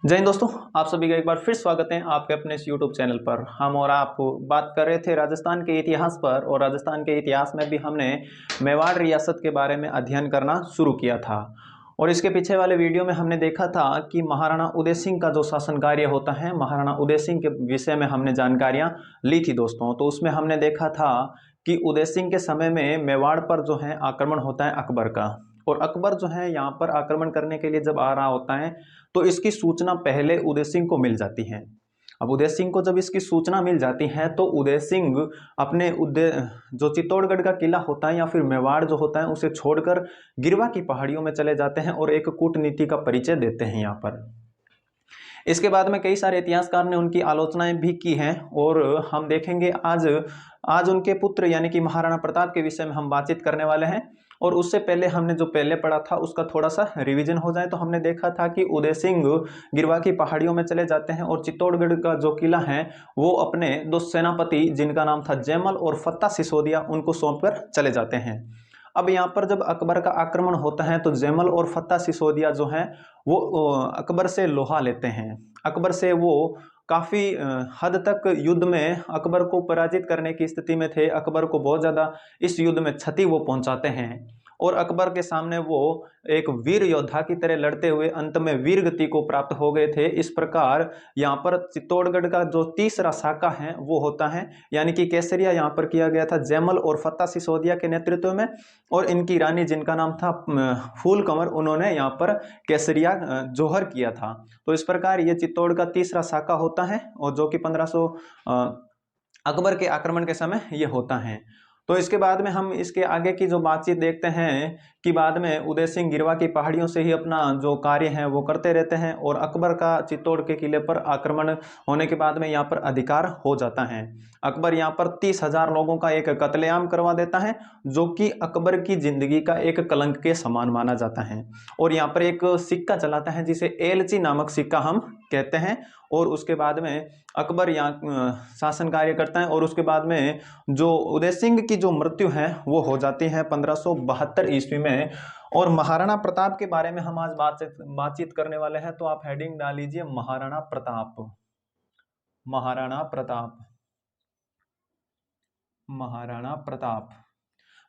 जय हिंद दोस्तों, आप सभी का एक बार फिर स्वागत है आपके अपने इस YouTube चैनल पर। हम और आप बात कर रहे थे राजस्थान के इतिहास पर, और राजस्थान के इतिहास में भी हमने मेवाड़ रियासत के बारे में अध्ययन करना शुरू किया था। और इसके पीछे वाले वीडियो में हमने देखा था कि महाराणा उदय सिंह का जो शासन कार्य होता है, महाराणा उदय सिंह के विषय में हमने जानकारियां ली थी दोस्तों। तो उसमें हमने देखा था कि उदय सिंह के समय में मेवाड़ पर जो है आक्रमण होता है अकबर का, और अकबर जो है यहाँ पर आक्रमण करने के लिए जब आ रहा होता है तो इसकी सूचना पहले उदय सिंह को मिल जाती है। अब उदय सिंह को जब इसकी सूचना मिल जाती है तो उदय सिंह अपने जो चित्तौड़गढ़ का किला होता है या फिर मेवाड़ जो होता है उसे छोड़कर गिरवा की पहाड़ियों में चले जाते हैं और एक कूटनीति का परिचय देते हैं यहाँ पर। इसके बाद में कई सारे इतिहासकार ने उनकी आलोचनाएं भी की हैं, और हम देखेंगे आज आज उनके पुत्र यानी कि महाराणा प्रताप के विषय में हम बातचीत करने वाले हैं। और उससे पहले हमने जो पहले पढ़ा था उसका थोड़ा सा रिवीजन हो जाए तो हमने देखा था कि उदय सिंह गिरवा की पहाड़ियों में चले जाते हैं और चित्तौड़गढ़ का जो किला है वो अपने दो सेनापति जिनका नाम था जयमल और फत्ता सिसोदिया उनको सौंपकर चले जाते हैं। अब यहाँ पर जब अकबर का आक्रमण होता है तो जयमल और फत्ता सिसोदिया जो है वो अकबर से लोहा लेते हैं। अकबर से वो काफी हद तक युद्ध में अकबर को पराजित करने की स्थिति में थे। अकबर को बहुत ज्यादा इस युद्ध में क्षति वो पहुंचाते हैं, और अकबर के सामने वो एक वीर योद्धा की तरह लड़ते हुए अंत में वीर गति को प्राप्त हो गए थे। इस प्रकार यहाँ पर चित्तौड़गढ़ का जो तीसरा साका है वो होता है, यानी कि केसरिया यहाँ पर किया गया था जयमल और फत्ता सिसोदिया के नेतृत्व में, और इनकी रानी जिनका नाम था फूल कंवर, उन्होंने यहाँ पर केसरिया जोहर किया था। तो इस प्रकार ये चित्तौड़ का तीसरा साका होता है, और जो कि 1500 अकबर के आक्रमण के समय ये होता है। तो इसके बाद में हम इसके आगे की जो बातचीत देखते हैं कि बाद में उदय सिंह गिरवा की पहाड़ियों से ही अपना जो कार्य है वो करते रहते हैं, और अकबर का चित्तौड़ के किले पर आक्रमण होने के बाद में यहाँ पर अधिकार हो जाता है। अकबर यहाँ पर 30,000 लोगों का एक कत्लेआम करवा देता है, जो कि अकबर की जिंदगी का एक कलंक के समान माना जाता है। और यहाँ पर एक सिक्का चलाता है जिसे एलची नामक सिक्का हम कहते हैं, और उसके बाद में अकबर यहाँ शासन कार्य करता है। और उसके बाद में जो उदय सिंह की जो मृत्यु है वो हो जाती है 1572 ईस्वी में। और महाराणा प्रताप के बारे में हम आज बातचीत करने वाले हैं, तो आप हेडिंग डाल लीजिए महाराणा प्रताप। महाराणा प्रताप, महाराणा प्रताप।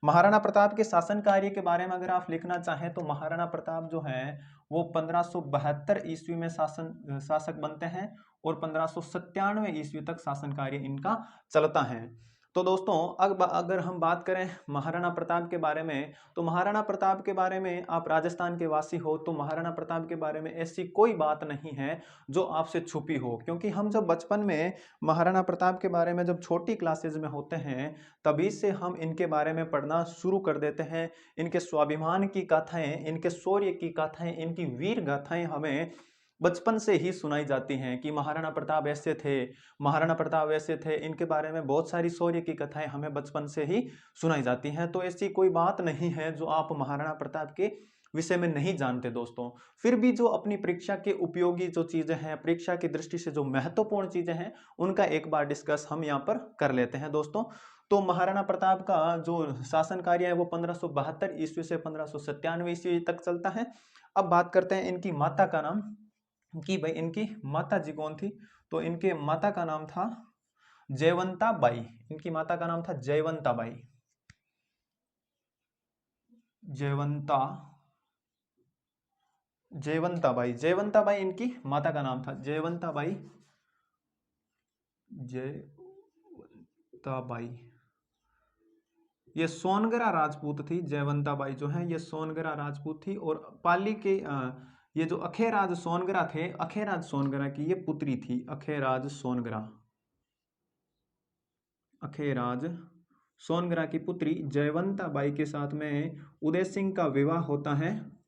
महाराणा प्रताप के शासन कार्य के बारे में अगर आप लिखना चाहें तो महाराणा प्रताप जो है वो 1572 ईस्वी में शासक बनते हैं, और 1597 ईस्वी तक शासन कार्य इनका चलता है। तो दोस्तों अब अगर हम बात करें महाराणा प्रताप के बारे में, तो महाराणा प्रताप के बारे में आप राजस्थान के वासी हो तो महाराणा प्रताप के बारे में ऐसी कोई बात नहीं है जो आपसे छुपी हो, क्योंकि हम जब बचपन में महाराणा प्रताप के बारे में जब छोटी क्लासेज में होते हैं तभी से हम इनके बारे में पढ़ना शुरू कर देते हैं। इनके स्वाभिमान की गाथाएं, इनके शौर्य की गाथाएं, इनकी वीर गाथाएं हमें बचपन से ही सुनाई जाती हैं कि महाराणा प्रताप ऐसे थे, महाराणा प्रताप ऐसे थे। इनके बारे में बहुत सारी शौर्य की कथाएं हमें बचपन से ही सुनाई जाती हैं। तो ऐसी कोई बात नहीं है जो आप महाराणा प्रताप के विषय में नहीं जानते दोस्तों। फिर भी जो अपनी परीक्षा के उपयोगी जो चीजें हैं, परीक्षा की दृष्टि से जो महत्वपूर्ण चीजें हैं, उनका एक बार डिस्कस हम यहाँ पर कर लेते हैं दोस्तों। तो महाराणा प्रताप का जो शासन कार्य है वो 1572 ईस्वी से 1597 ईस्वी तक चलता है। अब बात करते हैं इनकी माता का नाम, कि भाई इनकी माता जी कौन थी। तो इनके माता का नाम था जयवंता बाई। इनकी माता का नाम था Jaiwanta by. Jaiwanta Jaiwanta by, Jaiwanta by इनकी माता का नाम था। जयवंता बाई, जयवंता बाई ये सोनगरा राजपूत थी। जयवंता बाई जो है ये सोनगरा राजपूत थी, और पाली के ये जो अखेराज सोनगरा थे, अखेराज सोनगरा की ये पुत्री थी। अखेराज सोनगरा, अखेराज सोनगरा की पुत्री जयवंता बाई के साथ में उदय सिंह का विवाह होता है।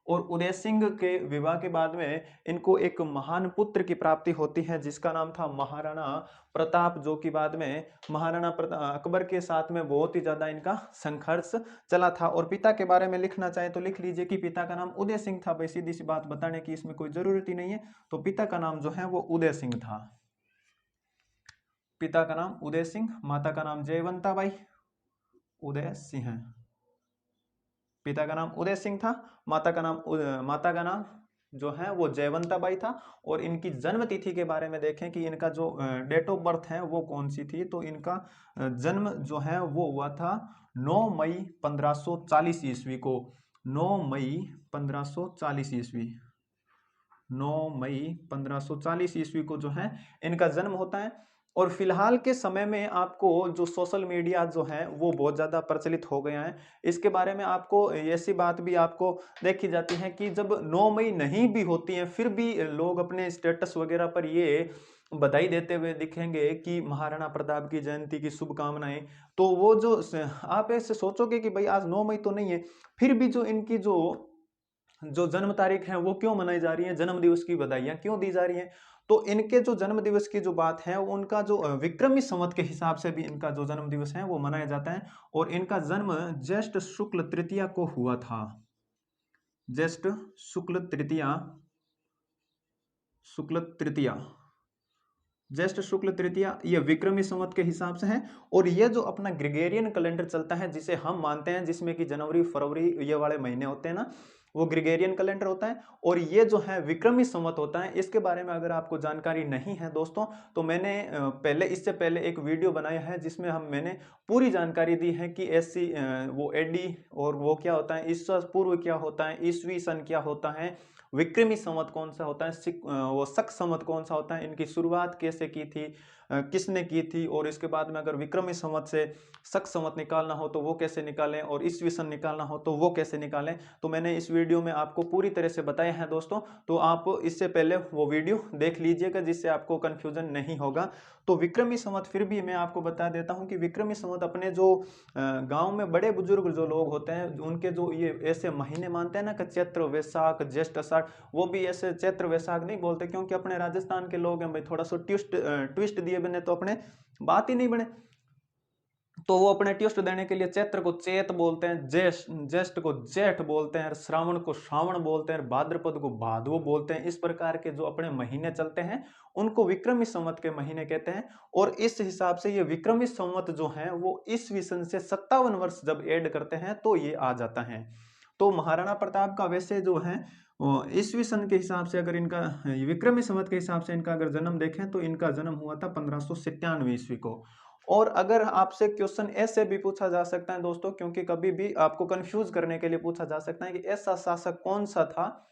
और उदय सिंह के विवाह के बाद में इनको एक महान पुत्र की प्राप्ति होती है जिसका नाम था महाराणा प्रताप, जो कि बाद में महाराणा अकबर के साथ में बहुत ही ज्यादा इनका संघर्ष चला था। और पिता के बारे में लिखना चाहे तो लिख लीजिए कि पिता का नाम उदय सिंह था। भाई सीधी सी बात बताने की इसमें कोई जरूरत ही नहीं है। तो पिता का नाम जो है वो उदय सिंह था। पिता का नाम उदय सिंह, माता का नाम जयवंता बाई। उदय सिंह, पिता का नाम उदय सिंह था, माता का नाम जो है वो जयवंताबाई था। और इनकी जन्म तिथि के बारे में देखें कि इनका जो डेट ऑफ बर्थ है वो कौन सी थी, तो इनका जन्म जो है वो हुआ था 9 मई 1540 ईस्वी को। 9 मई 1540 ईस्वी, 9 मई 1540 ईस्वी को जो है इनका जन्म होता है। और फिलहाल के समय में आपको जो सोशल मीडिया जो है वो बहुत ज़्यादा प्रचलित हो गया है। इसके बारे में आपको ऐसी बात भी आपको देखी जाती है कि जब 9 मई नहीं भी होती है फिर भी लोग अपने स्टेटस वगैरह पर ये बधाई देते हुए दिखेंगे कि महाराणा प्रताप की जयंती की शुभकामनाएं। तो वो जो आप ऐसे सोचोगे कि भाई आज 9 मई तो नहीं है, फिर भी जो इनकी जो जो जन्म तारीख है वो क्यों मनाई जा रही है, जन्म दिवस की बधाइयां क्यों दी जा रही हैं। तो इनके जो जन्म दिवस की जो बात है उनका जो विक्रमी संवत के हिसाब से भी इनका जो जन्म दिवस है वो मनाया जाता है। और इनका जन्म ज्येष्ठ शुक्ल तृतीया को हुआ था। ज्येष्ठ शुक्ल तृतीया, शुक्ल तृतीया, ज्येष्ठ शुक्ल तृतीया ये विक्रमी संवत के हिसाब से है। और ये जो अपना ग्रिगोरियन कैलेंडर चलता है जिसे हम मानते हैं, जिसमें कि जनवरी फरवरी ये वाले महीने होते हैं ना, वो ग्रिगोरियन कैलेंडर होता है। और ये जो है विक्रमी संवत होता है। इसके बारे में अगर आपको जानकारी नहीं है दोस्तों, तो मैंने पहले इससे पहले एक वीडियो बनाया है जिसमें मैंने पूरी जानकारी दी है कि ऐसी वो एडी और वो क्या होता है, ईसा पूर्व क्या होता है, ईसवी सन क्या होता है, विक्रमी संवत कौन सा होता है, वो शक संवत कौन सा होता है, इनकी शुरुआत कैसे की थी, किसने की थी, और इसके बाद में अगर विक्रमी संवत से शक संवत निकालना हो तो वो कैसे निकालें, और ईसवी सन निकालना हो तो वो कैसे निकालें। तो मैंने इस वीडियो में आपको पूरी तरह से बताया है दोस्तों। तो आप इससे पहले वो वीडियो देख लीजिएगा जिससे आपको कंफ्यूजन नहीं होगा। तो विक्रमी संवत फिर भी मैं आपको बता देता हूं कि विक्रमी संवत अपने जो गांव में बड़े बुजुर्ग जो लोग होते हैं उनके जो ये ऐसे महीने मानते हैं ना कि चैत्र वैशाख ज्येष्ठ आषाढ़, वो भी ऐसे चैत्र वैशाख नहीं बोलते, क्योंकि अपने राजस्थान के लोग हैं भाई, थोड़ा सा ट्विस्ट दिए बने तो अपने बात ही नहीं बने। तो वो अपने ट्विस्ट देने के लिए चैत्र को चैत बोलते हैं, ज्येष्ठ को जेठ बोलते हैं, श्रावण को श्रावण बोलते हैं, भाद्रपद को भादव बोलते हैं। इस प्रकार के जो अपने महीने चलते हैं उनको विक्रमी संवत के महीने कहते हैं। और इस हिसाब से ये विक्रमी संवत जो है वो ईस्वी सन से 57 वर्ष जब ऐड करते हैं तो ये आ जाता है। तो महाराणा प्रताप का वैसे जो है ईस्वी सन के हिसाब से, अगर इनका विक्रमी संवत के हिसाब से इनका अगर जन्म देखें तो इनका जन्म हुआ था 1597 ईस्वी को। और अगर आपसे क्वेश्चन ऐसे भी पूछा जा सकता है दोस्तों, क्योंकि कभी भी आपको कंफ्यूज करने के लिए पूछा जा सकता है कि ऐसा शासक कौन सा था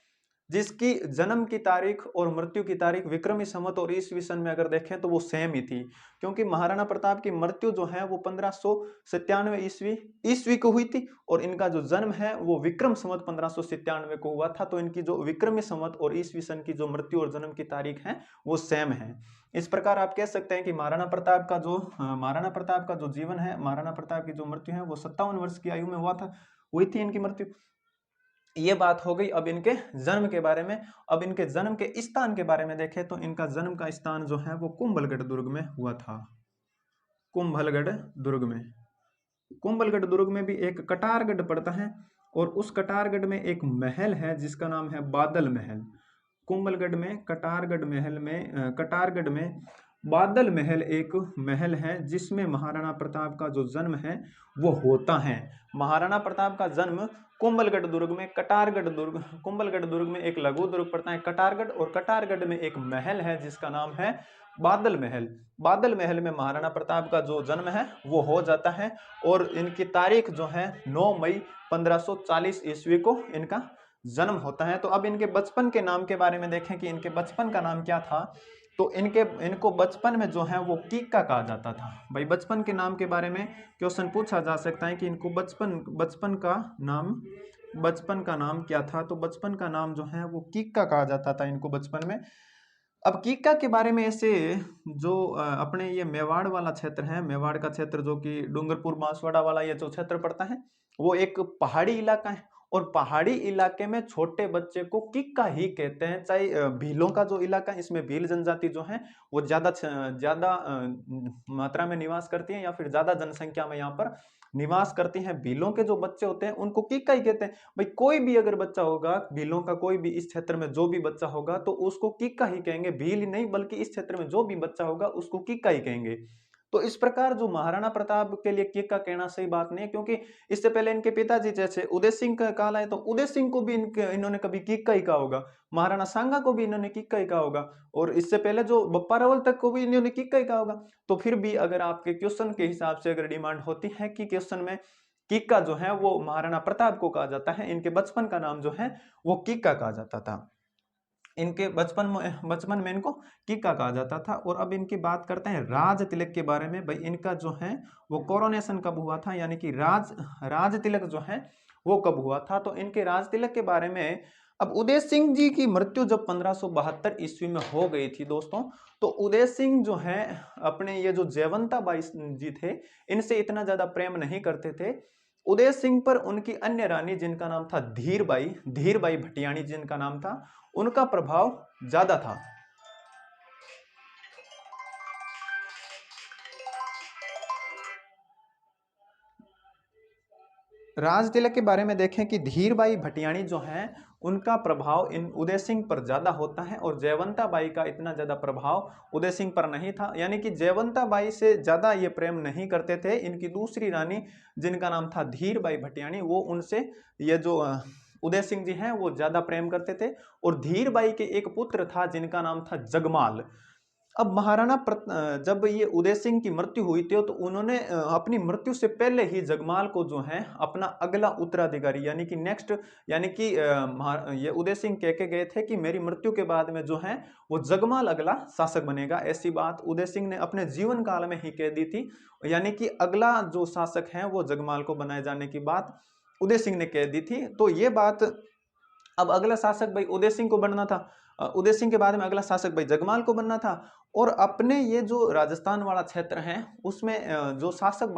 जिसकी जन्म की तारीख और मृत्यु की तारीख विक्रमी संवत और ईस्वी सन में अगर देखें तो वो सेम ही थी। क्योंकि महाराणा प्रताप की मृत्यु जो है वो 1597 ईस्वी ईस्वी को हुई थी और इनका जो जन्म है वो विक्रम संवत 1597 को हुआ था। तो इनकी जो विक्रमी संवत और ईस्वी सन की जो मृत्यु और जन्म की तारीख है वो सेम है। इस प्रकार आप कह सकते हैं कि महाराणा प्रताप का जो जीवन है, महाराणा प्रताप की जो मृत्यु है वो 57 वर्ष की आयु में हुई थी इनकी मृत्यु। ये बात हो गई अब इनके जन्म के बारे में। अब इनके जन्म के स्थान के बारे में देखें तो इनका जन्म का स्थान जो है वो कुंभलगढ़ दुर्ग में हुआ था। कुंभलगढ़ दुर्ग में, कुंभलगढ़ दुर्ग में भी एक कटारगढ़ पड़ता है और उस कटारगढ़ में एक महल है जिसका नाम है बादल महल। कुंभलगढ़ में कटारगढ़ में बादल महल एक महल है जिसमें महाराणा प्रताप का जो जन्म है वो होता है। महाराणा प्रताप का जन्म कुंभलगढ़ दुर्ग में, कुंभलगढ़ दुर्ग में एक लघु दुर्ग पड़ता है कटारगढ़, और कटारगढ़ में एक महल है जिसका नाम है बादल महल। बादल महल में महाराणा प्रताप का जो जन्म है वो हो जाता है और इनकी तारीख जो है 9 मई 1540 ईस्वी को इनका जन्म होता है। तो अब इनके बचपन के नाम के बारे में देखें कि इनके बचपन का नाम क्या था। तो इनको बचपन में जो है वो कीका कहा जाता था। भाई बचपन के नाम के बारे में क्वेश्चन पूछा जा सकता है कि इनको बचपन का नाम क्या था। तो बचपन का नाम जो है वो कीका कहा जाता था इनको बचपन में। अब कीका के बारे में ऐसे जो अपने ये मेवाड़ वाला क्षेत्र है, मेवाड़ का क्षेत्र जो कि डूंगरपुर बांसवाड़ा वाला ये जो क्षेत्र पड़ता है वो एक पहाड़ी इलाका है और पहाड़ी इलाके में छोटे बच्चे को किक्का ही कहते हैं। चाहे भीलों का जो इलाका है इसमें भील जनजाति जो है वो ज्यादा मात्रा में निवास करती है या फिर ज्यादा जनसंख्या में यहाँ पर निवास करती हैं। भीलों के जो बच्चे होते हैं उनको किक्का ही कहते हैं। भाई कोई भी अगर बच्चा होगा भीलों का, कोई भी इस क्षेत्र में जो भी बच्चा होगा तो उसको किक्का ही कहेंगे, भील नहीं बल्कि इस क्षेत्र में जो भी बच्चा होगा उसको किक्का ही कहेंगे। तो इस प्रकार जो महाराणा प्रताप के लिए किक का कहना सही बात नहीं है, क्योंकि इससे पहले इनके पिताजी जैसे उदय सिंह का काल है तो उदय सिंह को भी इन्होंने कभी किक का ही कहा होगा, महाराणा सांगा को भी इन्होंने किक का ही कहा होगा, और इससे पहले जो बप्पा रावल तक को भी इन्होंने किक का ही कहा होगा। तो फिर भी अगर आपके क्वेश्चन के हिसाब से अगर डिमांड होती है कि क्वेश्चन में किक्का जो है वो महाराणा प्रताप को कहा जाता है, इनके बचपन का नाम जो है वो किक्का कहा जाता था, इनके बचपन में इनको किक्का कहा जाता था। और अब इनकी बात करते हैं राज तिलक के बारे में। भाई इनका जो है वो कोरोनेशन कब हुआ था, यानी कि राज तिलक जो है वो कब हुआ था। तो इनके राज तिलक के बारे में, अब उदय सिंह जी की मृत्यु जब 1572 ईस्वी में हो गई थी दोस्तों, तो उदय सिंह जो है अपने ये जो जयवंता बाई जी थे इनसे इतना ज्यादा प्रेम नहीं करते थे। उदय सिंह पर उनकी अन्य रानी जिनका नाम था धीरबाई भटियाणी जिनका नाम था, उनका प्रभाव ज्यादा था। राज तिलक के बारे में देखें कि धीरबाई भटियाणी जो हैं उनका प्रभाव इन उदय सिंह पर ज्यादा होता है, और जयवंता बाई का इतना ज्यादा प्रभाव उदय सिंह पर नहीं था। यानी कि जयवंता बाई से ज्यादा ये प्रेम नहीं करते थे। इनकी दूसरी रानी जिनका नाम था धीरबाई भटियाणी, वो उनसे ये जो उदय सिंह जी हैं वो ज्यादा प्रेम करते थे। और धीरबाई के एक पुत्र था जिनका नाम था जगमाल। अब जब ये उदय सिंह की मृत्यु हुई थी तो उन्होंने अपनी मृत्यु से पहले ही जगमाल को जो है अपना अगला उत्तराधिकारी यानी कि नेक्स्ट, यानी कि ये उदय सिंह कह के गए थे कि मेरी मृत्यु के बाद में जो है वो जगमाल अगला शासक बनेगा। ऐसी बात उदय सिंह ने अपने जीवन काल में ही कह दी थी, यानी कि अगला जो शासक है वो जगमाल को बनाए जाने की बात उदय सिंह ने कह दी थी। तो ये बात, अब अगला शासक भाई उदय सिंह को बनना था, उदय सिंह के बाद में अगला शासक भाई जगमाल को बनना था। और अपने ये जो राजस्थान वाला क्षेत्र है उसमें जो शासक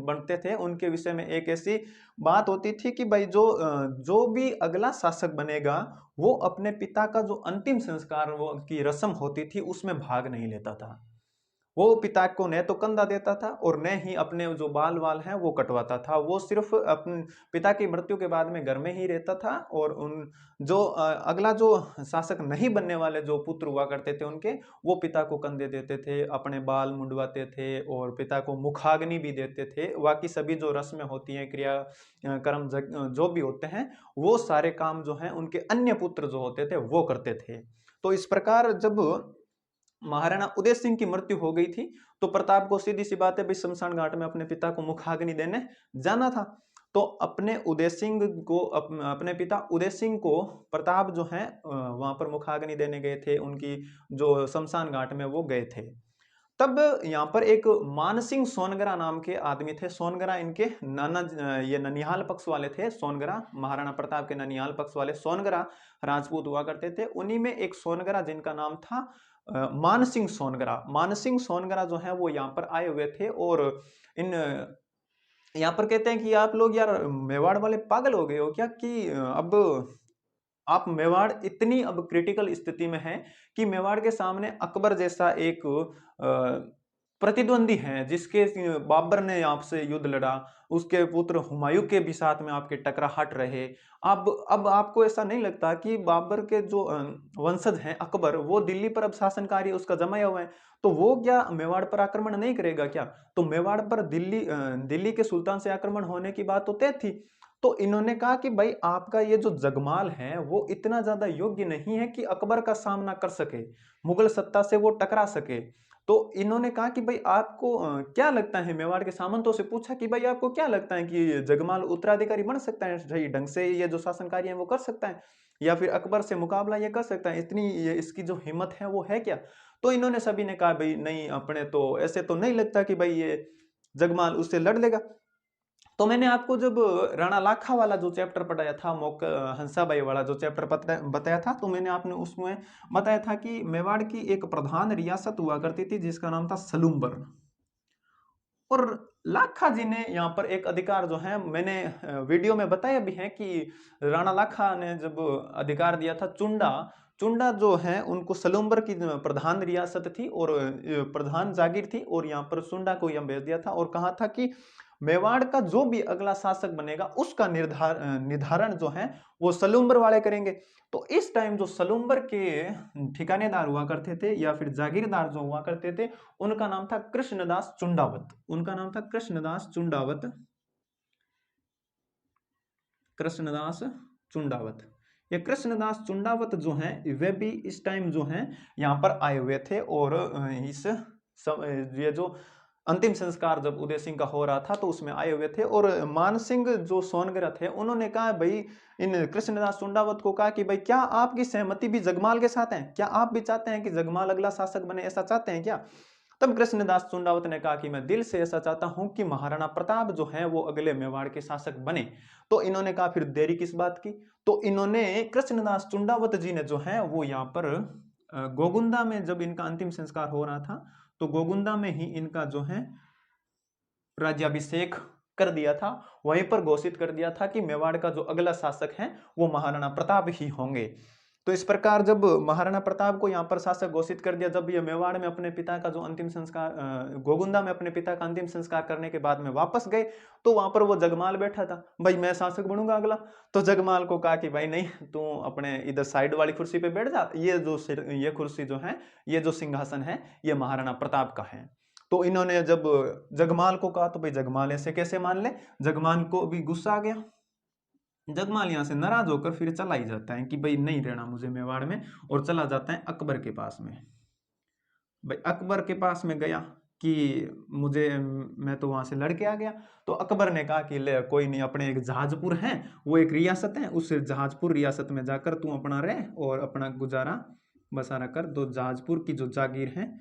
बनते थे उनके विषय में एक ऐसी बात होती थी कि भाई जो भी अगला शासक बनेगा वो अपने पिता का जो अंतिम संस्कार वो की रस्म होती थी उसमें भाग नहीं लेता था। वो पिता को न तो कंधा देता था और न ही अपने जो बाल वाल हैं वो कटवाता था। वो सिर्फ अपने पिता की मृत्यु के बाद में घर में ही रहता था। और उन जो अगला जो शासक नहीं बनने वाले जो पुत्र हुआ करते थे उनके, वो पिता को कंधे देते थे, अपने बाल मुंडवाते थे और पिता को मुखाग्नि भी देते थे। बाकी सभी जो रस्में होती हैं, क्रिया कर्म जो भी होते हैं, वो सारे काम जो हैं उनके अन्य पुत्र जो होते थे वो करते थे। तो इस प्रकार जब महाराणा उदय सिंह की मृत्यु हो गई थी तो प्रताप को सीधी सी बात है भाई शमशान घाट में अपने पिता को मुखाग्नि देने जाना था। तो अपने उदय सिंह को अपने पिता उदय सिंह को प्रताप जो है वहां पर मुखाग्नि देने गए थे, उनकी जो शमशान घाट में वो गए थे। तब यहाँ पर एक मानसिंह सोनगरा नाम के आदमी थे। सोनगरा इनके नाना, ये ननिहाल पक्ष वाले थे। सोनगरा महाराणा प्रताप के ननिहाल पक्ष वाले सोनगरा राजपूत हुआ करते थे। उन्हीं में एक सोनगरा जिनका नाम था मानसिंह सोनगरा। मानसिंह सोनगरा जो है वो यहाँ पर आए हुए थे। और इन यहाँ पर कहते हैं कि आप लोग यार मेवाड़ वाले पागल हो गए हो क्या, कि अब आप मेवाड़ इतनी अब क्रिटिकल स्थिति में है कि मेवाड़ के सामने अकबर जैसा एक प्रतिद्वंदी है जिसके बाबर ने आपसे युद्ध लड़ा, उसके पुत्र हुमायूं के भी साथ में आपके टकराहट रहे। अब आपको ऐसा नहीं लगता कि बाबर के जो वंशज हैं अकबर, वो दिल्ली पर अब शासनकारी उसका जमाया हुआ है, तो वो क्या मेवाड़ पर आक्रमण नहीं करेगा क्या? तो मेवाड़ पर दिल्ली के सुल्तान से आक्रमण होने की बात तो तय थी। तो इन्होंने कहा कि भाई आपका ये जो जगमाल है वो इतना ज्यादा योग्य नहीं है कि अकबर का सामना कर सके, मुगल सत्ता से वो टकरा सके। तो इन्होंने कहा कि भाई आपको क्या लगता है, मेवाड़ के सामंतों से पूछा कि भाई आपको क्या लगता है कि जगमाल उत्तराधिकारी बन सकता है, सही ढंग से ये जो शासन कार्य है वो कर सकता है, या फिर अकबर से मुकाबला ये कर सकता है, इतनी इसकी जो हिम्मत है वो है क्या? तो इन्होंने सभी ने कहा भाई नहीं, अपने तो ऐसे तो नहीं लगता कि भाई ये जगमाल उससे लड़ लेगा। तो मैंने आपको जब राणा लाखा वाला जो चैप्टर पढ़ाया था, हंसाबाई वाला जो चैप्टर बताया था, तो मैंने आपने उसमें बताया था कि मेवाड़ की एक प्रधान रियासत हुआ करती थी जिसका नाम था सलूम्बर। और लाखा जी ने यहाँ पर एक अधिकार जो है, मैंने वीडियो में बताया भी है कि राणा लाखा ने जब अधिकार दिया था चुंडा जो है उनको सलूम्बर की प्रधान रियासत थी और प्रधान जागीर थी, और यहाँ पर सुंडा को यहाँ भेज दिया था और कहा था कि मेवाड़ का जो भी अगला शासक बनेगा उसका निर्धारण जो है वो सलूम्बर वाले करेंगे। तो इस टाइम जो सलूम्बर के ठिकानेदार हुआ करते थे या फिर जागीरदार जो हुआ करते थे, उनका नाम था कृष्णदास चुंडावत। उनका नाम था कृष्णदास चुंडावत। कृष्णदास चुंडावत। ये कृष्णदास चुंडावत जो है वे भी इस टाइम जो है यहाँ पर आए हुए थे और ये जो अंतिम संस्कार जब उदय सिंह का हो रहा था तो उसमें आए हुए थे। और मान सिंह जो सोनगरा थे उन्होंने कहा भाई, इन कृष्णदास चुंडावत को कहा कि भाई क्या आपकी सहमति भी जगमाल के साथ है, क्या आप भी चाहते हैं कि जगमाल अगला शासक बने, ऐसा चाहते हैं क्या? तब कृष्णदास चुंडावत ने कहा कि मैं दिल से ऐसा चाहता हूं कि महाराणा प्रताप जो है वो अगले मेवाड़ के शासक बने। तो इन्होंने कहा फिर देरी किस बात की, तो इन्होंने कृष्णदास चुंडावत जी ने जो है वो यहाँ पर गोगुंदा में जब इनका अंतिम संस्कार हो रहा था तो गोगुंदा में ही इनका जो है राज्याभिषेक कर दिया था। वहीं पर घोषित कर दिया था कि मेवाड़ का जो अगला शासक है वो महाराणा प्रताप ही होंगे। तो इस प्रकार जब महाराणा प्रताप को यहाँ पर शासक घोषित कर दिया, जब ये मेवाड़ में अपने पिता का जो अंतिम संस्कार गोगुंदा में अपने पिता का अंतिम संस्कार करने के बाद में वापस गए तो वहां पर वो जगमाल बैठा था, भाई मैं शासक बनूंगा अगला। तो जगमाल को कहा कि भाई नहीं, तू अपने इधर साइड वाली कुर्सी पे बैठ जा, ये कुर्सी जो है, ये जो सिंहासन है ये महाराणा प्रताप का है। तो इन्होंने जब जगमाल को कहा तो भाई जगमाल ऐसे कैसे मान ले, जगमाल को भी गुस्सा आ गया। जगमाल यहाँ से नाराज होकर फिर चला ही जाता है कि भाई नहीं रहना मुझे मेवाड़ में, और चला जाता है अकबर के पास में। भाई अकबर के पास में गया कि मैं तो वहां से लड़के आ गया। तो अकबर ने कहा कि ले कोई नहीं, अपने एक जहाजपुर है, वो एक रियासत है, उस जहाजपुर रियासत में जाकर तू अपना रह और अपना गुजारा बसारा कर। तो जहाजपुर की जो जागीर है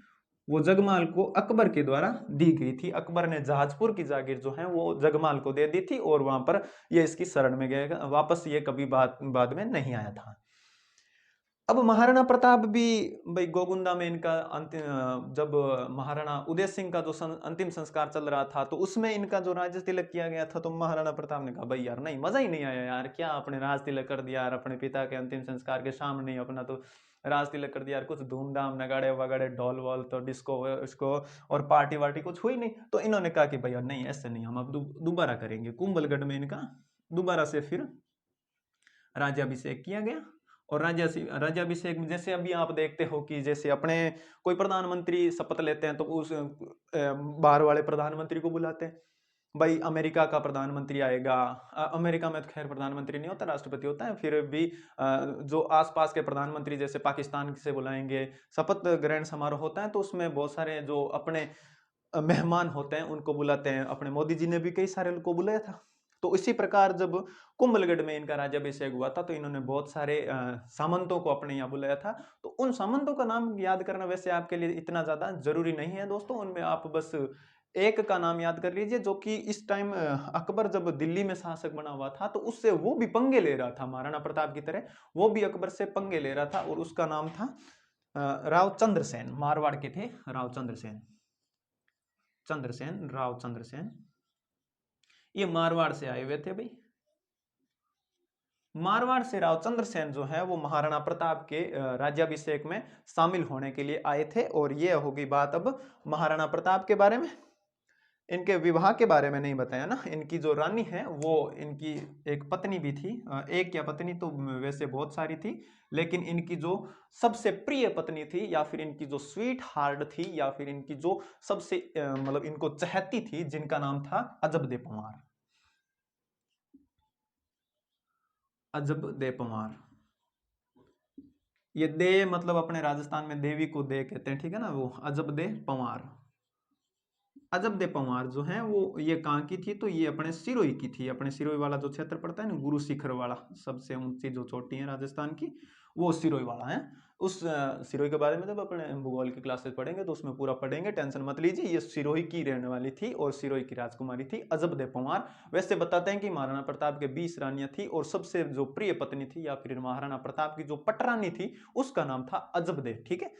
वो जगमाल को अकबर के द्वारा दी गई थी। अकबर ने जहाजपुर की जागीर जो है वो जगमाल को दे दी थी और वहां पर ये इसकी शरण में गया, वापस ये कभी बाद में नहीं आया था। अब महाराणा प्रताप भी भाई गोगुंदा में इनका अंतिम, जब महाराणा उदय सिंह का जो अंतिम संस्कार चल रहा था तो उसमें इनका जो राज तिलक किया गया था, तो महाराणा प्रताप ने कहा भाई यार नहीं, मजा ही नहीं आया यार, क्या आपने राज तिलक कर दिया यार अपने पिता के अंतिम संस्कार के सामने ही अपना तो राज तिलक कर दिया यार, कुछ धूमधाम नगाड़े वगाड़े ढोल वोल तो डिस्को इसको और पार्टी वार्टी कुछ हुई नहीं। तो इन्होंने कहा कि भैया नहीं, ऐसे नहीं, हम अब दोबारा करेंगे। कुंभलगढ़ में इनका दोबारा से फिर राज्याभिषेक किया गया। और राज्याभिषेक में जैसे अभी आप देखते हो कि जैसे अपने कोई प्रधानमंत्री शपथ लेते हैं तो उस बाहर वाले प्रधानमंत्री को बुलाते हैं, भाई अमेरिका का प्रधानमंत्री आएगा। अमेरिका में तो खैर प्रधानमंत्री नहीं होता, राष्ट्रपति होता है, फिर भी जो आसपास के प्रधानमंत्री जैसे पाकिस्तान से बुलाएंगे, शपथ ग्रहण समारोह होता है तो उसमें बहुत सारे जो अपने मेहमान होते हैं उनको बुलाते हैं। अपने मोदी जी ने भी कई सारे उनको बुलाया था। तो इसी प्रकार जब कुंभलगढ़ में इनका राज्याभिषेक हुआ था तो इन्होंने बहुत सारे सामंतों को अपने यहाँ बुलाया था। तो उन सामंतों का नाम याद करना वैसे आपके लिए इतना ज्यादा जरूरी नहीं है दोस्तों, उनमें आप बस एक का नाम याद कर लीजिए, जो कि इस टाइम अकबर जब दिल्ली में शासक बना हुआ था तो उससे वो भी पंगे ले रहा था, महाराणा प्रताप की तरह वो भी अकबर से पंगे ले रहा था, और उसका नाम था राव चंद्रसेन। मारवाड़ के थे राव चंद्रसेन, राव चंद्रसेन, ये मारवाड़ से आए हुए थे भाई। मारवाड़ से राव चंद्रसेन जो है वो महाराणा प्रताप के राज्याभिषेक में शामिल होने के लिए आए थे। और ये होगी बात अब महाराणा प्रताप के बारे में। इनके विवाह के बारे में नहीं बताया ना, इनकी जो रानी है वो इनकी एक पत्नी भी थी, एक या पत्नी तो वैसे बहुत सारी थी, लेकिन इनकी जो सबसे प्रिय पत्नी थी या फिर इनकी जो स्वीट हार्ट थी या फिर इनकी जो सबसे मतलब इनको चहती थी, जिनका नाम था अजब दे पंवार। अजब दे पंवार, ये दे मतलब अपने राजस्थान में देवी को दे कहते हैं, ठीक है ना, वो अजब दे पंवार। अजब दे पंवार जो है वो ये कहाँ की थी, तो ये अपने सिरोही की थी। अपने सिरोही वाला जो क्षेत्र पड़ता है ना, गुरु शिखर वाला, सबसे ऊंची जो चोटी है राजस्थान की, वो सिरोही वाला है। उस सिरोही के बारे में जब अपने भूगोल की क्लासेस पढ़ेंगे तो उसमें पूरा पढ़ेंगे, टेंशन मत लीजिए। ये सिरोही की रहने वाली थी और सिरोही की राजकुमारी थी अजब दे पंवार। वैसे बताते हैं कि महाराणा प्रताप के 20 रानियां थी और सबसे जो प्रिय पत्नी थी या फिर महाराणा प्रताप की जो पटरानी थी उसका नाम था अजब दे। ठीक है,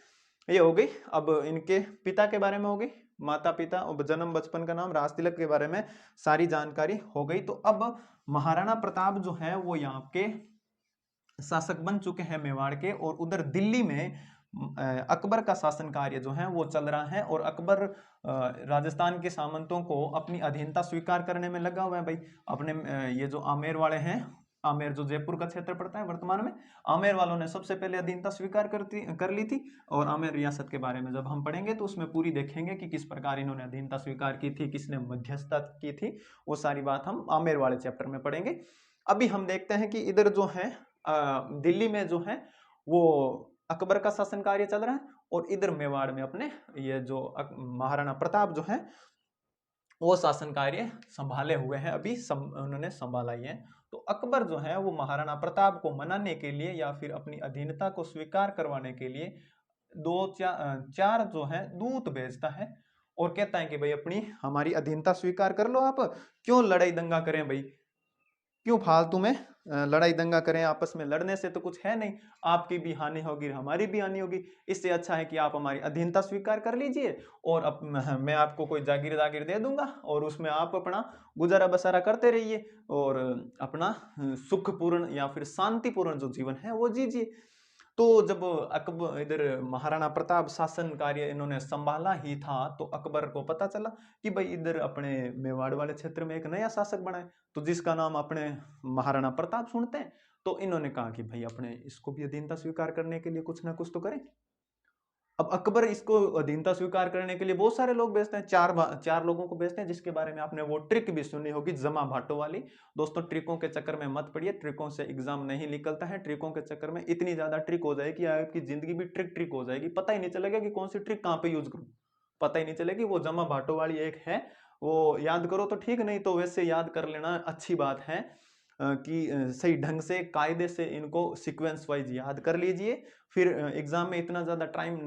ये हो गई। अब इनके पिता के बारे में हो गई, माता पिता और जन्म बचपन का नाम, राज तिलक के बारे में सारी जानकारी हो गई। तो अब महाराणा प्रताप जो है वो यहाँ के शासक बन चुके हैं मेवाड़ के, और उधर दिल्ली में अकबर का शासन कार्य जो है वो चल रहा है और अकबर राजस्थान के सामंतों को अपनी अधीनता स्वीकार करने में लगा हुआ है भाई। अपने ये जो आमेर वाले हैं, आमेर जो जयपुर का क्षेत्र पड़ता है वर्तमान में, आमेर वालों ने सबसे पहले अधीनता स्वीकार कर ली थी। और आमेर रियासत के बारे में जब हम पढ़ेंगे तो उसमें पूरी देखेंगे कि किस प्रकार इन्होंने अधीनता स्वीकार की थी, किसने मध्यस्थता की थी, वो सारी बात हम आमेर वाले चैप्टर में पढ़ेंगे। अभी हम देखते हैं कि इधर जो है दिल्ली में जो है वो अकबर का शासन कार्य चल रहा है और इधर मेवाड़ में अपने ये जो महाराणा प्रताप जो है वो शासन कार्य संभाले हुए हैं, अभी उन्होंने संभाला ही है। तो अकबर जो है वो महाराणा प्रताप को मनाने के लिए या फिर अपनी अधीनता को स्वीकार करवाने के लिए चार जो है दूत भेजता है और कहता है कि भाई अपनी हमारी अधीनता स्वीकार कर लो, आप क्यों लड़ाई दंगा करें भाई, क्यों फालतू में लड़ाई दंगा करें, आपस में लड़ने से तो कुछ है नहीं, आपकी भी हानि होगी हमारी भी हानि होगी। इससे अच्छा है कि आप हमारी अधीनता स्वीकार कर लीजिए और मैं आपको कोई जागीर दे दूंगा और उसमें आप अपना गुजारा बसारा करते रहिए और अपना सुखपूर्ण या फिर शांतिपूर्ण जो जीवन है वो जीजिए। तो जब अकबर इधर महाराणा प्रताप शासन कार्य इन्होंने संभाला ही था तो अकबर को पता चला कि भाई इधर अपने मेवाड़ वाले क्षेत्र में एक नया शासक बना है, तो जिसका नाम अपने महाराणा प्रताप सुनते हैं। तो इन्होंने कहा कि भाई अपने इसको भी अधीनता स्वीकार करने के लिए कुछ ना कुछ तो करें। अब अकबर इसको अधीनता स्वीकार करने के लिए बहुत सारे लोग भेजते हैं, चार लोगों को भेजते हैं, जिसके बारे में आपने वो ट्रिक भी सुनी होगी, जमा भाटो वाली। दोस्तों ट्रिकों के चक्कर में मत पड़िए, ट्रिकों से एग्जाम नहीं निकलता है। ट्रिकों के चक्कर में इतनी ज्यादा ट्रिक हो जाएगी आपकी जिंदगी भी ट्रिक हो जाएगी, पता ही नहीं चलेगा कि कौन सी ट्रिक कहाँ पे यूज करूं, पता ही नहीं चलेगी। वो जमा भाटो वाली एक है, वो याद करो तो ठीक, नहीं तो वैसे याद कर लेना अच्छी बात है कि सही ढंग से कायदे से इनको सीक्वेंस वाइज याद कर लीजिए। फिर एग्जाम में इतना ज्यादा टाइम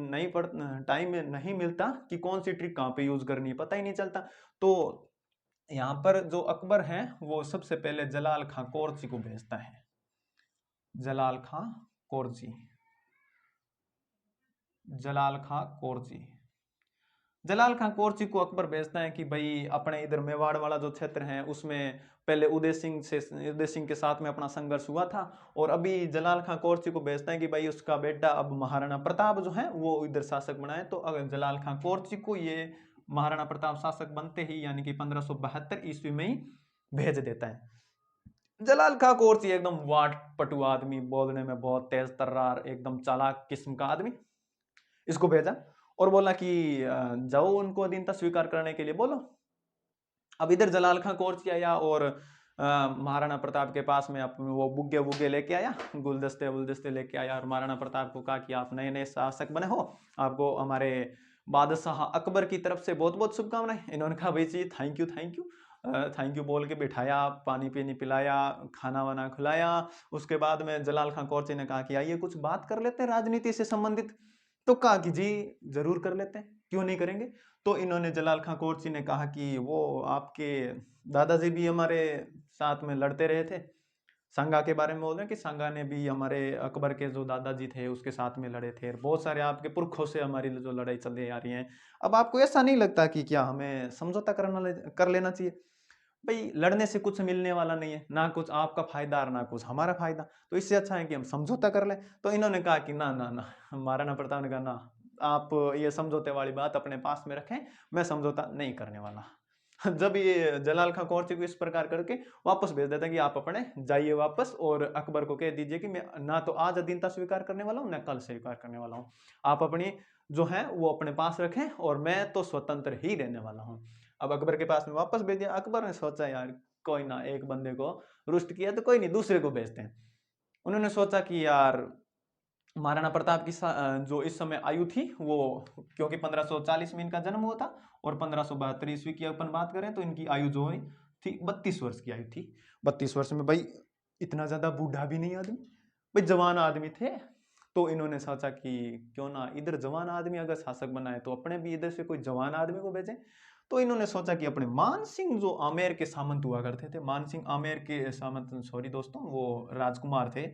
नहीं मिलता कि कौन सी ट्रिक कहाँ पे यूज करनी है, पता ही नहीं चलता। तो यहाँ पर जो अकबर है वो सबसे पहले जलाल खां कोरची को भेजता है, जलाल खां कोरची, जलाल खां कोरची, जलाल खां कोरची को अकबर भेजता है कि भाई अपने इधर मेवाड़ वाला जो क्षेत्र है उसमें पहले उदय सिंह के साथ में अपना संघर्ष हुआ था और अभी जलाल खां कोरची को भेजता है कि भाई उसका बेटा अब महाराणा प्रताप जो है वो इधर शासक बनाए। तो अगर जलाल खां कोरची को ये महाराणा प्रताप शासक बनते ही यानी कि 1572 ईस्वी में ही भेज देता है। जलाल खां कोरची एकदम वाट पटु आदमी, बोलने में बहुत तेज तर्रार, एकदम चालाक किस्म का आदमी, इसको भेजा और बोला कि जाओ उनको अधीनता स्वीकार करने के लिए बोलो। अब इधर जलाल खां कोरची आया और महाराणा प्रताप के पास में वो बुग्गे लेके आया, गुलदस्ते लेके आया और महाराणा प्रताप को कहा कि आप नए नए शासक बने हो, आपको हमारे बादशाह अकबर की तरफ से बहुत बहुत शुभकामनाएं। इन्होंने कहा भाई जी थैंक यू बोल के बिठाया, पानी पीनी पिलाया, खाना वाना खिलाया। उसके बाद में जलाल खां कोरची ने कहा कि आइए कुछ बात कर लेते हैं राजनीति से संबंधित। तो कहा कि जी जरूर कर लेते हैं, क्यों नहीं करेंगे। तो इन्होंने जलाल खां कोरची ने कहा कि वो आपके दादाजी भी हमारे साथ में लड़ते रहे थे, संगा के बारे में बोल रहे हैं कि संगा ने भी हमारे अकबर के जो दादाजी थे उसके साथ में लड़े थे, बहुत सारे आपके पुरखों से हमारी जो लड़ाई चलती आ रही है। अब आपको ऐसा नहीं लगता कि क्या हमें समझौता कर लेना चाहिए? भाई लड़ने से कुछ मिलने वाला नहीं है, ना कुछ आपका फायदा और ना कुछ हमारा फायदा, तो इससे अच्छा है कि हम समझौता कर लें। तो इन्होंने कहा कि ना ना ना, महाराणा प्रताप ने कहा ना, आप ये समझौते वाली बात अपने पास में रखें, मैं समझौता नहीं करने वाला। जब ये जलाल खां कोरची को इस प्रकार करके वापस भेज देता है कि आप अपने जाइए वापस और अकबर को कह दीजिए कि मैं ना तो आज अधीनता स्वीकार करने वाला हूँ ना कल स्वीकार करने वाला हूँ, आप अपनी जो है वो अपने पास रखें और मैं तो स्वतंत्र ही रहने वाला हूँ। अब अकबर के पास में वापस भेज दिया। अकबर ने सोचा यार कोई ना, एक बंदे को रुष्ट किया तो कोई नहीं, दूसरे को भेजते हैं। उन्होंने सोचा कि यार महाराणा प्रताप की जो इस समय आयु थी वो, क्योंकि 1540 में इनका जन्म हुआ था और 1572 ईस्वी की अपन बात करें तो इनकी आयु जो है थी 32 वर्ष की आयु थी। 32 वर्ष में भाई इतना ज्यादा बूढ़ा भी नहीं आदमी, भाई जवान आदमी थे। तो इन्होंने सोचा कि क्यों ना इधर जवान आदमी अगर शासक बनाए तो अपने भी इधर से कोई जवान आदमी को भेजें। तो इन्होंने सोचा कि अपने मान सिंह जो आमेर के सामंत हुआ करते थे, मान सिंह आमेर के सामंत, सॉरी दोस्तों वो राजकुमार थे,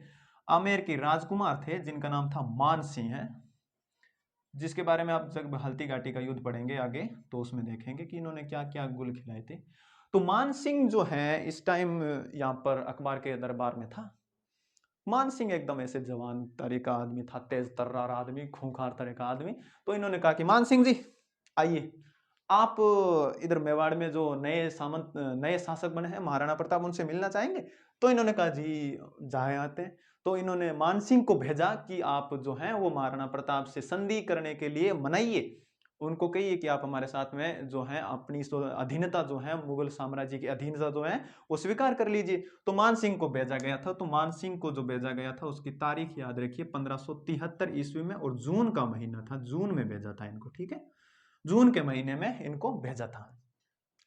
आमेर के राजकुमार थे जिनका नाम था मान सिंह है, जिसके बारे में आप जब हल्दी घाटी का युद्ध पढ़ेंगे आगे तो उसमें देखेंगे कि इन्होंने क्या क्या गुल खिलाए थे। तो मान सिंह जो है इस टाइम यहाँ पर अकबर के दरबार में था। मान सिंह एकदम ऐसे जवान तरह का आदमी था, तेज तर्रार आदमी, खूंखार तरह का आदमी। तो इन्होंने कहा कि मान सिंह जी आइए, आप इधर मेवाड़ में जो नए सामंत नए शासक बने हैं महाराणा प्रताप, उनसे मिलना चाहेंगे? तो इन्होंने कहा जी जाए आते हैं। तो इन्होंने मान सिंह को भेजा कि आप जो हैं वो महाराणा प्रताप से संधि करने के लिए मनाइए, उनको कहिए कि आप हमारे साथ में जो है अपनी अधीनता जो है मुगल साम्राज्य की अधीनता जो है वो स्वीकार कर लीजिए। तो मान सिंह को भेजा गया था। तो मान सिंह को जो भेजा गया था उसकी तारीख याद रखिए 1573 ईस्वी में, और जून का महीना था, जून में भेजा था इनको, ठीक है, जून के महीने में इनको भेजा था।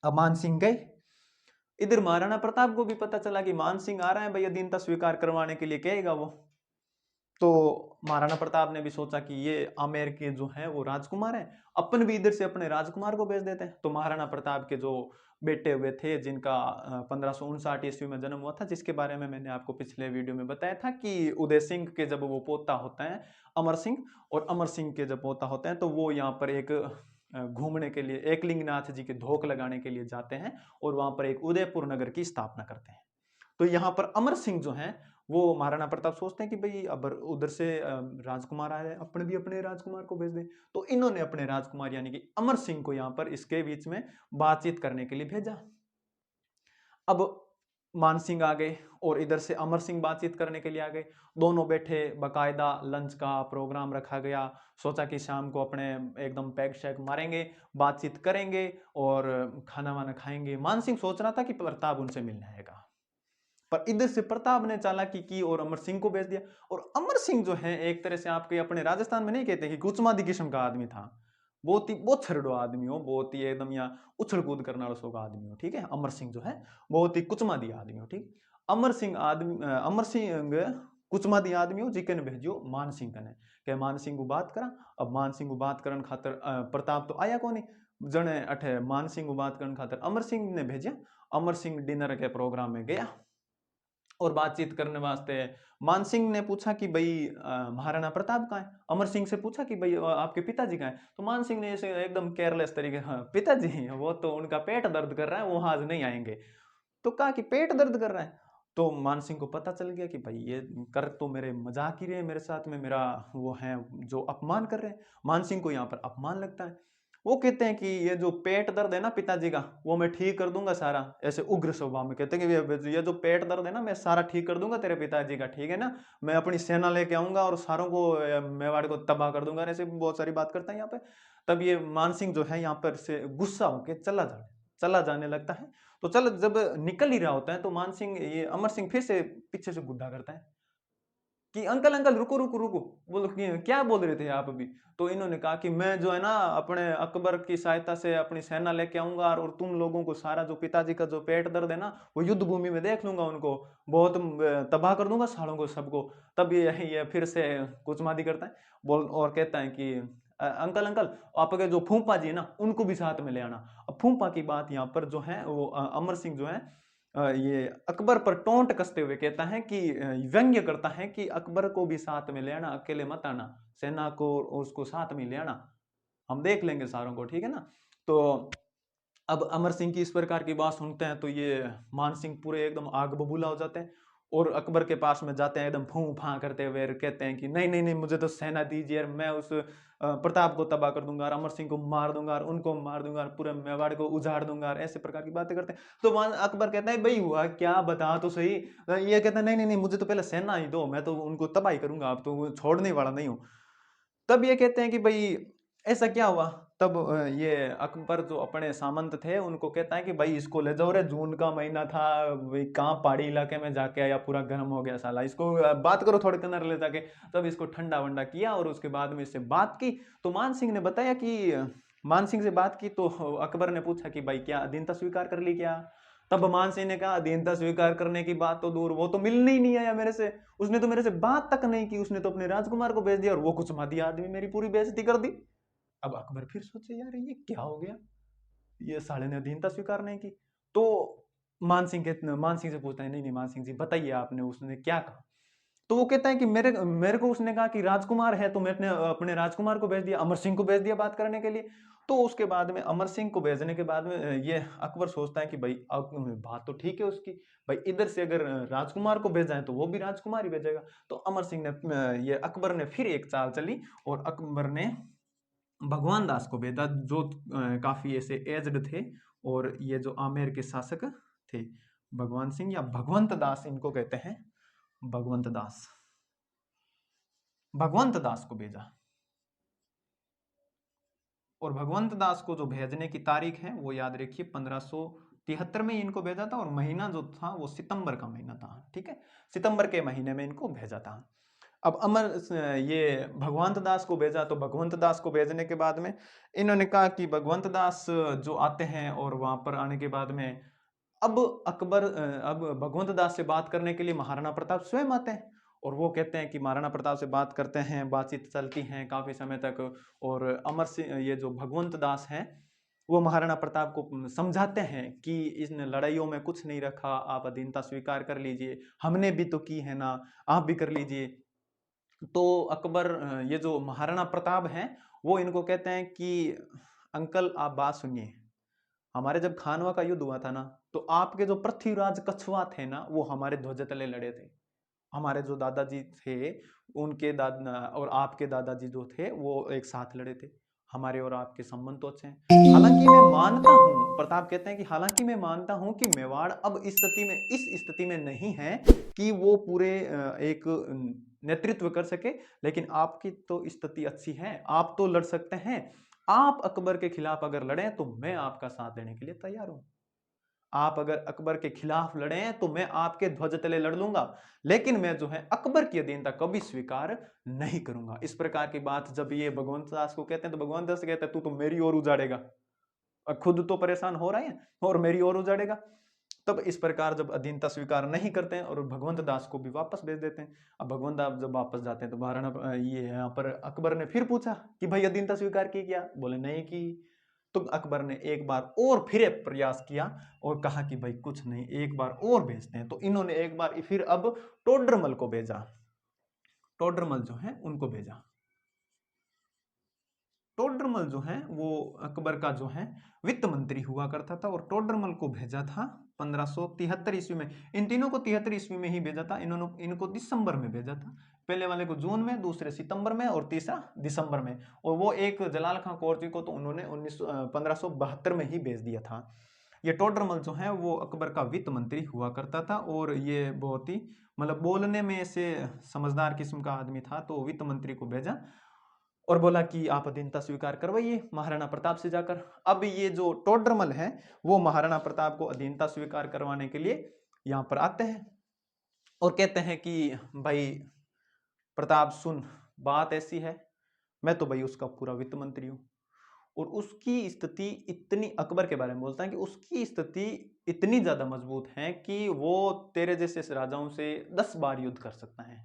अब मान सिंह गए। इधर महाराणा प्रताप को भी पता चला कि मान सिंह आ रहा है, भाई अधीनता स्वीकार करवाने के लिए, कहेगा वो। तो महाराणा प्रताप ने भी सोचा कि ये आमेर के जो है वो राजकुमार हैं, अपन भी इधर से अपने राजकुमार को भेज देते हैं। तो महाराणा प्रताप के जो बेटे हुए थे, जिनका 1559 ईस्वी में जन्म हुआ था, जिसके बारे में मैंने आपको पिछले वीडियो में बताया था कि उदय सिंह के जब वो पोता होता है अमर सिंह, और अमर सिंह के जब पोता होते हैं तो वो यहाँ पर एक घूमने के लिए एकलिंगनाथ जी के धोख लगाने के लिए जाते हैं, और वहां पर एक उदयपुर नगर की स्थापना करते हैं। तो यहाँ पर अमर सिंह जो हैं वो महाराणा प्रताप सोचते हैं कि भाई अब उधर से राजकुमार आ रहे हैं, अपने भी अपने राजकुमार को भेज दें। तो इन्होंने अपने राजकुमार यानी कि अमर सिंह को यहाँ पर इसके बीच में बातचीत करने के लिए भेजा। अब मान सिंह आ गए और इधर से अमर सिंह बातचीत करने के लिए आ गए। दोनों बैठे, बकायदा लंच का प्रोग्राम रखा गया। सोचा कि शाम को अपने एकदम पैक शैक मारेंगे, बातचीत करेंगे और खाना वाना खाएंगे। मान सिंह सोच रहा था कि प्रताप उनसे मिलने आएगा, पर इधर से प्रताप ने चालाकी की और अमर सिंह को भेज दिया। और अमर सिंह जो है एक तरह से आपके अपने राजस्थान में नहीं कहते कि कुचमादी किस्म का आदमी था, बहुत ही बहुत छरडो आदमी हो, बहुत ही एकदम या उछल कूद करने वाला सो का आदमी हो, ठीक है। अमर सिंह जो है बहुत ही कुचमादी आदमी हो, ठीक। अमर सिंह कुचमादी आदमी हो, जिकन भेजियो मान सिंह कने के मान सिंह को बात करा। अब मान सिंह को बात करन खातर प्रताप तो आया कोनी, जने अठे मान सिंह को बात करन खातर अमर सिंह ने भेजा। अमर सिंह डिनर के प्रोग्राम में गया और बातचीत करने वास्ते मान सिंह ने पूछा कि भाई महाराणा प्रताप कहाँ है। अमर सिंह से पूछा कि भाई आपके पिताजी कहाँ है। तो मान सिंह ने ऐसे एकदम केयरलेस तरीके, हाँ पिताजी वो तो उनका पेट दर्द कर रहा है, वो आज नहीं आएंगे। तो कहा कि पेट दर्द कर रहा है। तो मान सिंह को पता चल गया कि भाई ये कर तो मेरे मजाक ही रहे, मेरे साथ में मेरा वो है जो अपमान कर रहे हैं। मान सिंह को यहाँ पर अपमान लगता है। वो कहते हैं कि ये जो पेट दर्द है ना पिताजी का, वो मैं ठीक कर दूंगा सारा, ऐसे उग्र स्वभाव में कहते हैं कि ये जो पेट दर्द है ना मैं सारा ठीक कर दूंगा तेरे पिताजी का, ठीक है ना, मैं अपनी सेना लेके आऊंगा और सारों को मेवाड़ को तबाह कर दूंगा, ऐसे बहुत सारी बात करता है यहाँ पे। तब ये मान सिंह जो है यहाँ पर से गुस्सा होकर चला जाने लगता है। तो चल जब निकल ही रहा होता है तो मान सिंह ये अमर सिंह फिर से पीछे से गुड्डा करता है कि अंकल अंकल रुको रुको रुको, बोलो क्या बोल रहे थे आप अभी। तो इन्होंने कहा कि मैं जो है ना अपने अकबर की सहायता से अपनी सेना लेके आऊंगा और तुम लोगों को सारा जो पिताजी का जो पेट दर्द है ना वो युद्ध भूमि में देख लूंगा, उनको बहुत तबाह कर दूंगा सालों को सबको। तब ये फिर से कुचमादी करता है, बोल और कहता है कि अंकल अंकल आपके जो फूफा जी है ना उनको भी साथ में ले आना। अब फूफा की बात यहाँ पर जो है वो अमर सिंह जो है ये अकबर पर टोंट कसते हुए कहता है कि व्यंग्य करता है कि अकबर को भी साथ में ले आना, अकेले मत आना, सेना को उसको साथ में ले आना, हम देख लेंगे सारों को, ठीक है ना। तो अब अमर सिंह की इस प्रकार की बात सुनते हैं तो ये मान सिंह पूरे एकदम आग बबूला हो जाते हैं और अकबर के पास में जाते हैं एकदम फूं फां करते हुए, कहते हैं कि नहीं नहीं नहीं मुझे तो सेना दीजिए और मैं उस प्रताप को तबाह कर दूंगा और अमर सिंह को मार दूंगा और उनको मार दूंगा और पूरे मेवाड़ को उजाड़ दूंगा और ऐसे प्रकार की बातें करते हैं। तो वहां अकबर कहता है भाई हुआ क्या, बता तो सही। ये कहता है नहीं नहीं नहीं मुझे तो पहले सेना ही दो, मैं तो उनको तबाही करूंगा, अब तो छोड़ने वाला नहीं हूं। तब ये कहते हैं कि भाई ऐसा क्या हुआ। तब ये अकबर जो अपने सामंत थे उनको कहता है कि भाई इसको ले जाओ रे, जून का महीना था भाई, कहाँ पहाड़ी इलाके में जाके आया, पूरा गर्म हो गया साला, इसको बात करो थोड़े किनार ले जाके। तब इसको ठंडा वंडा किया और उसके बाद में इससे बात की। तो मान सिंह ने बताया कि मान सिंह से बात की तो अकबर ने पूछा कि भाई क्या अधीनता स्वीकार कर ली क्या। तब मान सिंह ने कहा अधीनता स्वीकार करने की बात तो दूर, वो तो मिलने ही नहीं आया मेरे से, उसने तो मेरे से बात तक नहीं की, उसने तो अपने राजकुमार को भेज दिया और वो कुछ मादी आदमी मेरी पूरी बेइज्जती कर दी। अब अकबर फिर सोचे यार ये क्या हो गया, ये साले ने अधीनता स्वीकार नहीं की। तो मान सिंह से पूछता है नहीं नहीं मान सिंह जी बताइए आपने उसने क्या कहा। तो वो कहता है कि मेरे मेरे को उसने कहा कि राजकुमार है, तो मैंने अपने राजकुमार को भेज दिया, अमर सिंह को भेज दिया बात करने के लिए। तो उसके बाद में अमर सिंह को भेजने के बाद में ये अकबर सोचता है कि भाई अब बात तो ठीक है उसकी, भाई इधर से अगर राजकुमार को भेजा है तो वो भी राजकुमार ही भेजेगा। तो अमर सिंह ने ये अकबर ने फिर एक चाल चली और अकबर ने भगवान दास को भेजा, जो काफी ऐसे एज्ड थे, और ये जो आमेर के शासक थे, भगवान सिंह या भगवंत दास इनको कहते हैं, भगवंत दास, भगवंत दास को भेजा। और भगवंत दास को जो भेजने की तारीख है वो याद रखिए 1573 में इनको भेजा था, और महीना जो था वो सितंबर का महीना था, ठीक है, सितंबर के महीने में इनको भेजा था। अब ये भगवंत दास को भेजा, तो भगवंत दास को भेजने के बाद में इन्होंने कहा कि भगवंत दास जो आते हैं, और वहां पर आने के बाद में अब अब भगवंत दास से बात करने के लिए महाराणा प्रताप स्वयं आते हैं, और वो कहते हैं कि महाराणा प्रताप से बात करते हैं, बातचीत चलती हैं काफी समय तक। और अमर सिंह, ये जो भगवंत दास हैं, वो महाराणा प्रताप को समझाते हैं कि इन लड़ाइयों में कुछ नहीं रखा, आप अधीनता स्वीकार कर लीजिए, हमने भी तो की है ना, आप भी कर लीजिए। तो अकबर, ये जो महाराणा प्रताप हैं, वो इनको कहते हैं कि अंकल आप बात सुनिए, हमारे जब खानवा का युद्ध हुआ था ना, तो आपके जो पृथ्वीराज कछवा थे ना, वो हमारे ध्वज तले लड़े थे। हमारे जो दादाजी थे, उनके दादा और आपके दादाजी जो थे वो एक साथ लड़े थे। हमारे और आपके संबंध तो अच्छे हैं। हालांकि मैं मानता हूं, प्रताप कहते हैं कि हालांकि मैं मानता हूं कि मेवाड़ अब इस स्थिति में नहीं है कि वो पूरे एक नेतृत्व कर सके, लेकिन आपकी तो स्थिति अच्छी है, आप तो लड़ सकते हैं। आप अकबर के खिलाफ अगर लड़े तो मैं आपका साथ देने के लिए तैयार हूं। आप अगर अकबर के खिलाफ लड़े तो मैं आपके ध्वज तले लड़ लूंगा, लेकिन मैं जो है अकबर की अधीनता कभी स्वीकार नहीं करूंगा। इस प्रकार की बात जब ये भगवंत दास को कहते हैं, तो भगवंत दास कहते हैं तू तो मेरी ओर उजाड़ेगा, खुद तो परेशान हो रहे हैं और मेरी ओर उजाड़ेगा। तब इस प्रकार जब अधीनता स्वीकार नहीं करते हैं और भगवंत दास को भी वापस भेज देते हैं। अब भगवंत दास जब वापस जाते हैं तो महाराणा ये यहाँ पर अकबर ने फिर पूछा कि भाई अधीनता स्वीकार की क्या? बोले नहीं की। तो अकबर ने एक बार और फिर एक प्रयास किया और कहा कि भाई कुछ नहीं, एक बार और भेजते हैं। तो इन्होंने एक बार फिर अब टोडरमल को भेजा, टोडरमल जो है उनको भेजा। टोडरमल जो है वो अकबर का जो है वित्त मंत्री हुआ करता था, और टोडरमल को भेजा था 1573 ईस्वी में। इन तीनों को 73 ईस्वी में ही भेजा था। इनको दिसंबर में भेजा था, पहले वाले को जून में, दूसरे सितंबर में, और तीसरा दिसंबर में। और वो एक जलाल खां कोरजी को तो उन्होंने 1572 में ही भेज दिया था। ये टोडरमल जो है वो अकबर का वित्त मंत्री हुआ करता था, और ये बहुत ही मतलब बोलने में ऐसे समझदार किस्म का आदमी था। तो वित्त मंत्री को भेजा और बोला कि आप अधीनता स्वीकार करवाइए महाराणा प्रताप से जाकर। अब ये जो टोडरमल है वो महाराणा प्रताप को अधीनता स्वीकार करवाने के लिए यहाँ पर आते हैं और कहते हैं कि भाई प्रताप सुन, बात ऐसी है, मैं तो भाई उसका पूरा वित्त मंत्री हूँ, और उसकी स्थिति इतनी, अकबर के बारे में बोलता है कि उसकी स्थिति इतनी ज्यादा मजबूत है कि वो तेरे जैसे राजाओं से 10 बार युद्ध कर सकता है,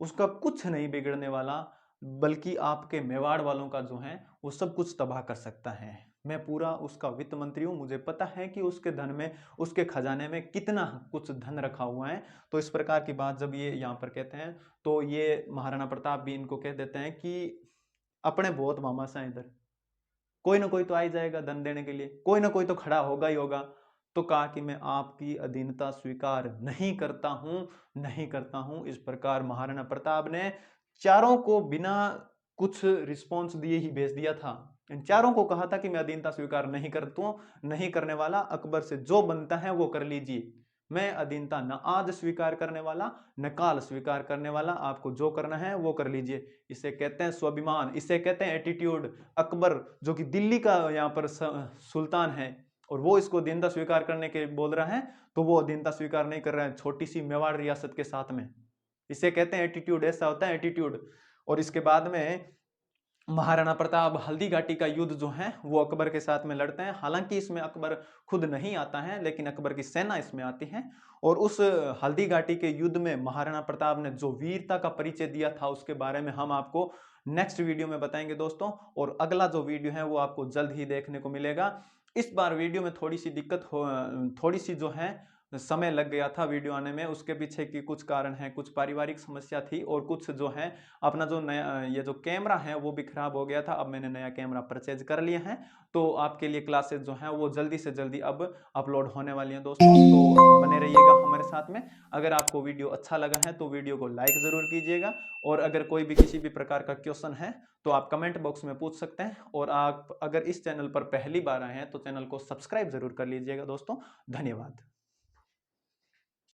उसका कुछ नहीं बिगड़ने वाला, बल्कि आपके मेवाड़ वालों का जो है वो सब कुछ तबाह कर सकता है। मैं पूरा उसका वित्त मंत्री हूँ, मुझे पता है कि उसके धन में, उसके खजाने में कितना कुछ धन रखा हुआ है। तो इस प्रकार की बात जब ये यहाँ पर कहते हैं, तो ये महाराणा प्रताप भी इनको कह देते हैं कि अपने बहुत मामा सा इधर, कोई ना कोई तो आ ही जाएगा धन देने के लिए, कोई ना कोई तो खड़ा होगा ही होगा। तो कहा कि मैं आपकी अधीनता स्वीकार नहीं करता हूं, नहीं करता हूं। इस प्रकार महाराणा प्रताप ने चारों को बिना कुछ रिस्पॉन्स दिए ही भेज दिया था। इन चारों को कहा था कि मैं अधीनता स्वीकार नहीं करता हूं, नहीं करने वाला, अकबर से जो बनता है वो कर लीजिए। मैं अधीनता न आज स्वीकार करने वाला, न काल स्वीकार करने वाला, आपको जो करना है वो कर लीजिए। इसे कहते हैं स्वाभिमान, इसे कहते हैं एटीट्यूड। अकबर जो कि दिल्ली का यहाँ पर सुल्तान है, और वो इसको अधीनता स्वीकार करने के बोल रहा है, तो वो अधीनता स्वीकार नहीं कर रहा है छोटी सी मेवाड़ रियासत के साथ में। इसे कहते हैं एटीट्यूड, ऐसा होता है एटीट्यूड। और इसके बाद में महाराणा प्रताप हल्दी घाटी का युद्ध जो है वो अकबर के साथ में लड़ते हैं। हालांकि इसमें अकबर खुद नहीं आता है, लेकिन अकबर की सेना इसमें आती है। और उस हल्दी घाटी के युद्ध में महाराणा प्रताप ने जो वीरता का परिचय दिया था, उसके बारे में हम आपको नेक्स्ट वीडियो में बताएंगे दोस्तों। और अगला जो वीडियो है वो आपको जल्द ही देखने को मिलेगा। इस बार वीडियो में थोड़ी सी दिक्कत हो, थोड़ी सी जो है समय लग गया था वीडियो आने में, उसके पीछे की कुछ कारण है, कुछ पारिवारिक समस्या थी और कुछ जो है अपना जो नया ये जो कैमरा है वो भी खराब हो गया था। अब मैंने नया कैमरा परचेज कर लिया है, तो आपके लिए क्लासेस जो हैं वो जल्दी से जल्दी अब अपलोड होने वाली हैं दोस्तों। तो बने रहिएगा हमारे साथ में। अगर आपको वीडियो अच्छा लगा है तो वीडियो को लाइक ज़रूर कीजिएगा, और अगर कोई भी किसी भी प्रकार का क्वेश्चन है तो आप कमेंट बॉक्स में पूछ सकते हैं। और आप अगर इस चैनल पर पहली बार आए हैं तो चैनल को सब्सक्राइब जरूर कर लीजिएगा दोस्तों। धन्यवाद।